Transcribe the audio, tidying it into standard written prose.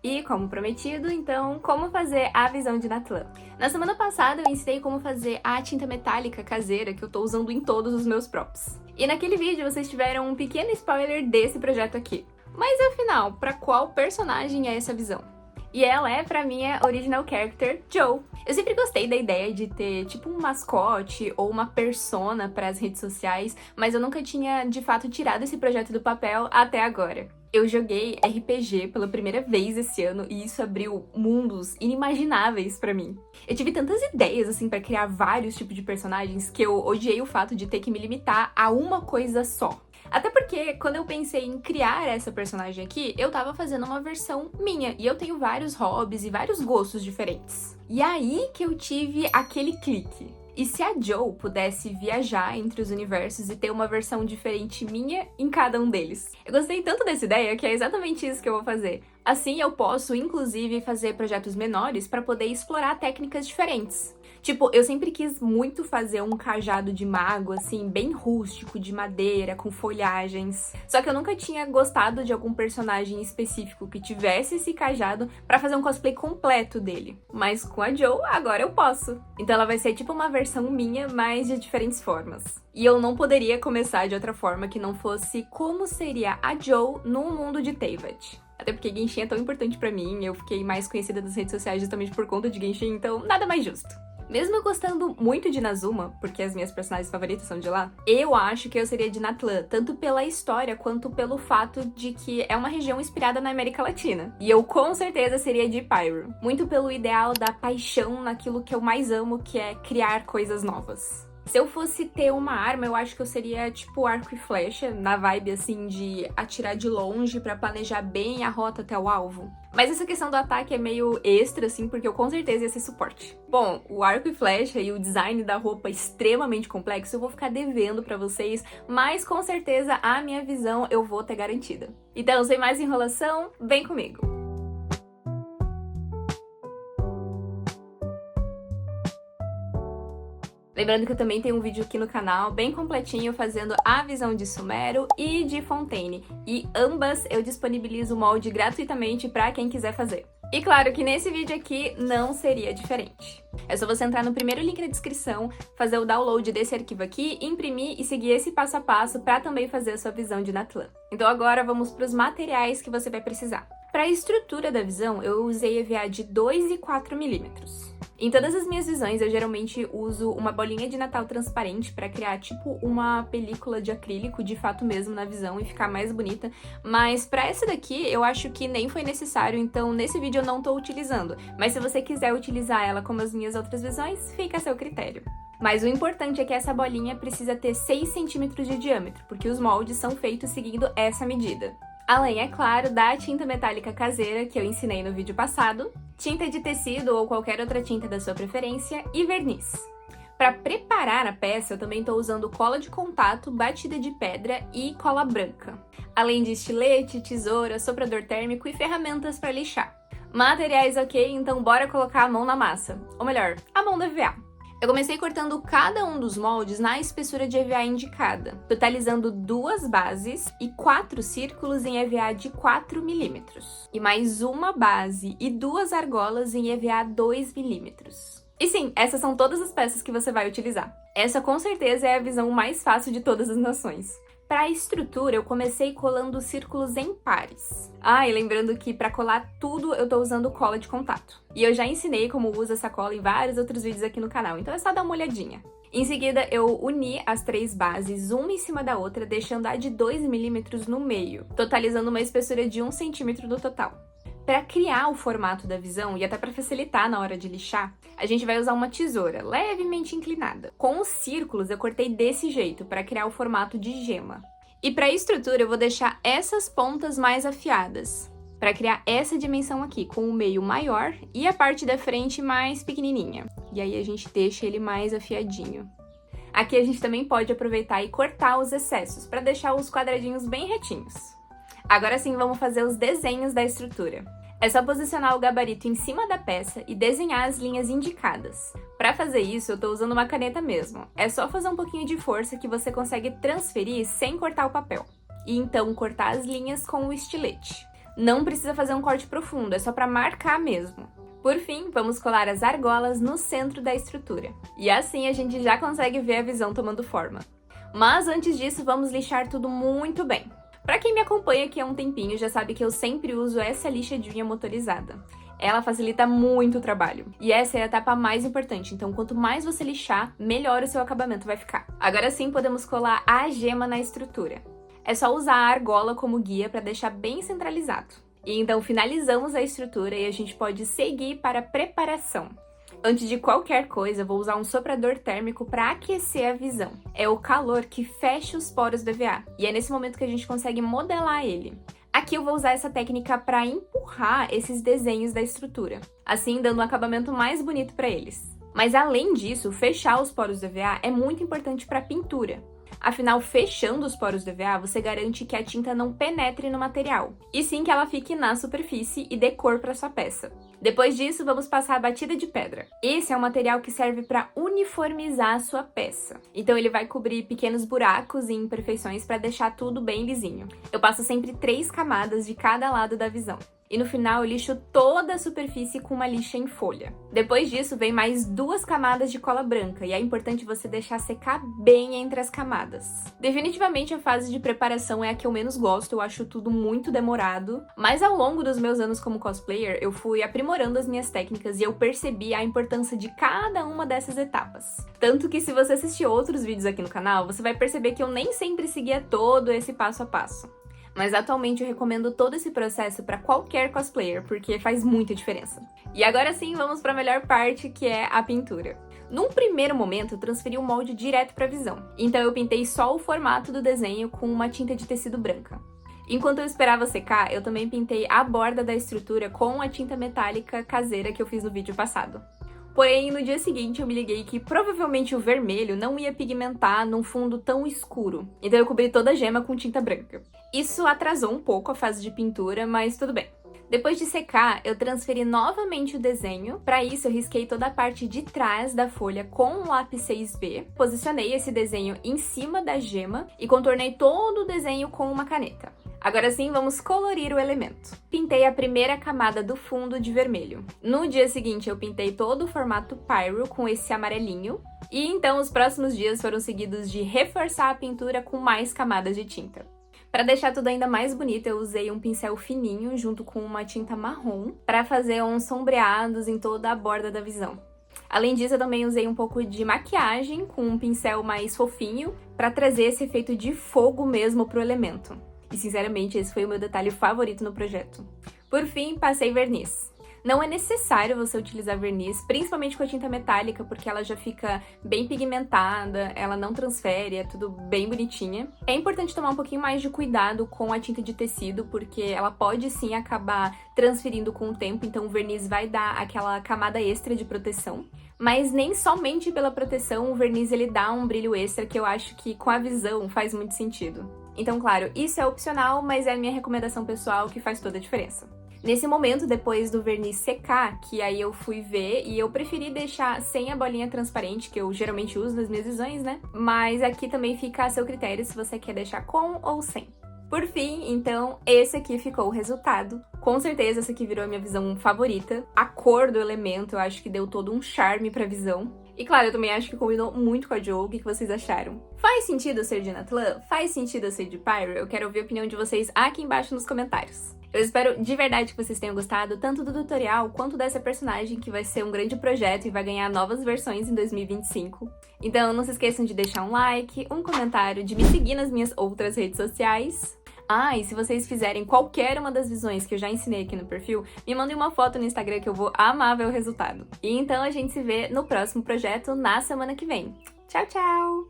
E, como prometido, então, como fazer a visão de Natlan. Na semana passada eu ensinei como fazer a tinta metálica caseira que eu tô usando em todos os meus props. E naquele vídeo vocês tiveram um pequeno spoiler desse projeto aqui. Mas afinal, pra qual personagem é essa visão? E ela é, pra minha original character, Joe. Eu sempre gostei da ideia de ter, tipo, um mascote ou uma persona pras redes sociais, mas eu nunca tinha, de fato, tirado esse projeto do papel até agora. Eu joguei RPG pela primeira vez esse ano e isso abriu mundos inimagináveis pra mim. Eu tive tantas ideias, assim, pra criar vários tipos de personagens que eu odiei o fato de ter que me limitar a uma coisa só. Até porque, quando eu pensei em criar essa personagem aqui, eu tava fazendo uma versão minha, e eu tenho vários hobbies e vários gostos diferentes. E aí que eu tive aquele clique. E se a Joe pudesse viajar entre os universos e ter uma versão diferente minha em cada um deles? Eu gostei tanto dessa ideia que é exatamente isso que eu vou fazer. Assim eu posso, inclusive, fazer projetos menores para poder explorar técnicas diferentes. Tipo, eu sempre quis muito fazer um cajado de mago, assim, bem rústico, de madeira, com folhagens. Só que eu nunca tinha gostado de algum personagem específico que tivesse esse cajado pra fazer um cosplay completo dele. Mas com a Joe, agora eu posso. Então ela vai ser tipo uma versão minha, mas de diferentes formas. E eu não poderia começar de outra forma que não fosse como seria a Joe no mundo de Teyvat. Até porque Genshin é tão importante pra mim, eu fiquei mais conhecida nas redes sociais justamente por conta de Genshin, então nada mais justo. Mesmo eu gostando muito de Inazuma, porque as minhas personagens favoritas são de lá, eu acho que eu seria de Natlan, tanto pela história quanto pelo fato de que é uma região inspirada na América Latina. E eu com certeza seria de Pyro, muito pelo ideal da paixão naquilo que eu mais amo, que é criar coisas novas. Se eu fosse ter uma arma, eu acho que eu seria tipo arco e flecha, na vibe assim de atirar de longe pra planejar bem a rota até o alvo. Mas essa questão do ataque é meio extra, assim, porque eu com certeza ia ser suporte. Bom, o arco e flecha e o design da roupa extremamente complexo eu vou ficar devendo pra vocês, mas com certeza a minha visão eu vou ter garantida. Então, sem mais enrolação, vem comigo! Lembrando que eu também tenho um vídeo aqui no canal bem completinho fazendo a visão de Sumero e de Fontaine. E ambas eu disponibilizo o molde gratuitamente para quem quiser fazer. E claro que nesse vídeo aqui não seria diferente. É só você entrar no primeiro link na descrição, fazer o download desse arquivo aqui, imprimir e seguir esse passo a passo para também fazer a sua visão de Natlan. Então agora vamos para os materiais que você vai precisar. Para a estrutura da visão, eu usei EVA de 2 e 4 milímetros. Em todas as minhas visões, eu geralmente uso uma bolinha de Natal transparente para criar tipo uma película de acrílico de fato mesmo na visão e ficar mais bonita, mas para essa daqui eu acho que nem foi necessário, então nesse vídeo eu não tô utilizando, mas se você quiser utilizar ela como as minhas outras visões, fica a seu critério. Mas o importante é que essa bolinha precisa ter 6 centímetros de diâmetro, porque os moldes são feitos seguindo essa medida. Além, é claro, da tinta metálica caseira que eu ensinei no vídeo passado, tinta de tecido ou qualquer outra tinta da sua preferência e verniz. Para preparar a peça, eu também estou usando cola de contato, batida de pedra e cola branca, além de estilete, tesoura, soprador térmico e ferramentas para lixar. Materiais ok, então bora colocar a mão na massa, ou melhor, a mão do EVA. Eu comecei cortando cada um dos moldes na espessura de EVA indicada, totalizando 2 bases e 4 círculos em EVA de 4 milímetros, e mais uma base e 2 argolas em EVA 2 milímetros. E sim, essas são todas as peças que você vai utilizar. Essa com certeza é a visão mais fácil de todas as nações. Para a estrutura, eu comecei colando círculos em pares. E lembrando que para colar tudo eu tô usando cola de contato. E eu já ensinei como usa essa cola em vários outros vídeos aqui no canal, então é só dar uma olhadinha. Em seguida, eu uni as 3 bases, uma em cima da outra, deixando a de 2 milímetros no meio, totalizando uma espessura de 1 centímetro no total. Para criar o formato da visão, e até para facilitar na hora de lixar, a gente vai usar uma tesoura levemente inclinada. Com os círculos eu cortei desse jeito, para criar o formato de gema. E para a estrutura eu vou deixar essas pontas mais afiadas, para criar essa dimensão aqui, com o meio maior e a parte da frente mais pequenininha. E aí a gente deixa ele mais afiadinho. Aqui a gente também pode aproveitar e cortar os excessos, para deixar os quadradinhos bem retinhos. Agora sim, vamos fazer os desenhos da estrutura. É só posicionar o gabarito em cima da peça e desenhar as linhas indicadas. Para fazer isso, eu estou usando uma caneta mesmo. É só fazer um pouquinho de força que você consegue transferir sem cortar o papel. E então cortar as linhas com o estilete. Não precisa fazer um corte profundo, é só pra marcar mesmo. Por fim, vamos colar as argolas no centro da estrutura. E assim a gente já consegue ver a visão tomando forma. Mas antes disso, vamos lixar tudo muito bem. Pra quem me acompanha aqui há um tempinho, já sabe que eu sempre uso essa lixa de unha motorizada. Ela facilita muito o trabalho. E essa é a etapa mais importante, então quanto mais você lixar, melhor o seu acabamento vai ficar. Agora sim, podemos colar a gema na estrutura. É só usar a argola como guia para deixar bem centralizado. E então finalizamos a estrutura e a gente pode seguir para a preparação. Antes de qualquer coisa, vou usar um soprador térmico para aquecer a visão. É o calor que fecha os poros do EVA, e é nesse momento que a gente consegue modelar ele. Aqui eu vou usar essa técnica para empurrar esses desenhos da estrutura, assim dando um acabamento mais bonito para eles. Mas além disso, fechar os poros do EVA é muito importante para a pintura. Afinal, fechando os poros do EVA, você garante que a tinta não penetre no material, e sim que ela fique na superfície e dê cor para sua peça. Depois disso, vamos passar a batida de pedra. Esse é um material que serve para uniformizar a sua peça. Então ele vai cobrir pequenos buracos e imperfeições para deixar tudo bem lisinho. Eu passo sempre 3 camadas de cada lado da visão. E no final eu lixo toda a superfície com uma lixa em folha. Depois disso vem mais 2 camadas de cola branca, e é importante você deixar secar bem entre as camadas. Definitivamente a fase de preparação é a que eu menos gosto, eu acho tudo muito demorado, mas ao longo dos meus anos como cosplayer eu fui aprimorando as minhas técnicas e eu percebi a importância de cada uma dessas etapas. Tanto que se você assistir outros vídeos aqui no canal, você vai perceber que eu nem sempre seguia todo esse passo a passo. Mas atualmente eu recomendo todo esse processo para qualquer cosplayer, porque faz muita diferença. E agora sim, vamos para a melhor parte, que é a pintura. Num primeiro momento, eu transferi o molde direto para a visão. Então eu pintei só o formato do desenho com uma tinta de tecido branca. Enquanto eu esperava secar, eu também pintei a borda da estrutura com a tinta metálica caseira que eu fiz no vídeo passado. Porém, no dia seguinte eu me liguei que provavelmente o vermelho não ia pigmentar num fundo tão escuro. Então eu cobri toda a gema com tinta branca. Isso atrasou um pouco a fase de pintura, mas tudo bem. Depois de secar, eu transferi novamente o desenho. Para isso, eu risquei toda a parte de trás da folha com um lápis 6B. Posicionei esse desenho em cima da gema e contornei todo o desenho com uma caneta. Agora sim, vamos colorir o elemento. Pintei a primeira camada do fundo de vermelho. No dia seguinte, eu pintei todo o formato Pyro com esse amarelinho. E então, os próximos dias foram seguidos de reforçar a pintura com mais camadas de tinta. Para deixar tudo ainda mais bonito, eu usei um pincel fininho junto com uma tinta marrom para fazer uns sombreados em toda a borda da visão. Além disso, eu também usei um pouco de maquiagem com um pincel mais fofinho para trazer esse efeito de fogo mesmo pro elemento. E sinceramente, esse foi o meu detalhe favorito no projeto. Por fim, passei verniz. Não é necessário você utilizar verniz, principalmente com a tinta metálica, porque ela já fica bem pigmentada, ela não transfere, é tudo bem bonitinha. É importante tomar um pouquinho mais de cuidado com a tinta de tecido, porque ela pode sim acabar transferindo com o tempo, então o verniz vai dar aquela camada extra de proteção. Mas nem somente pela proteção o verniz ele dá um brilho extra que eu acho que com a visão faz muito sentido. Então, claro, isso é opcional, mas é a minha recomendação pessoal que faz toda a diferença. Nesse momento, depois do verniz secar, que aí eu fui ver e eu preferi deixar sem a bolinha transparente, que eu geralmente uso nas minhas visões, né? Mas aqui também fica a seu critério se você quer deixar com ou sem. Por fim, então, esse aqui ficou o resultado. Com certeza essa aqui virou a minha visão favorita. A cor do elemento eu acho que deu todo um charme pra visão. E claro, eu também acho que combinou muito com a Jo. O que vocês acharam? Faz sentido eu ser de Natlan? Faz sentido eu ser de Pyro? Eu quero ouvir a opinião de vocês aqui embaixo nos comentários. Eu espero de verdade que vocês tenham gostado tanto do tutorial quanto dessa personagem, que vai ser um grande projeto e vai ganhar novas versões em 2025. Então não se esqueçam de deixar um like, um comentário, de me seguir nas minhas outras redes sociais. Ah, e se vocês fizerem qualquer uma das visões que eu já ensinei aqui no perfil, me mandem uma foto no Instagram que eu vou amar ver o resultado. E então a gente se vê no próximo projeto na semana que vem. Tchau, tchau!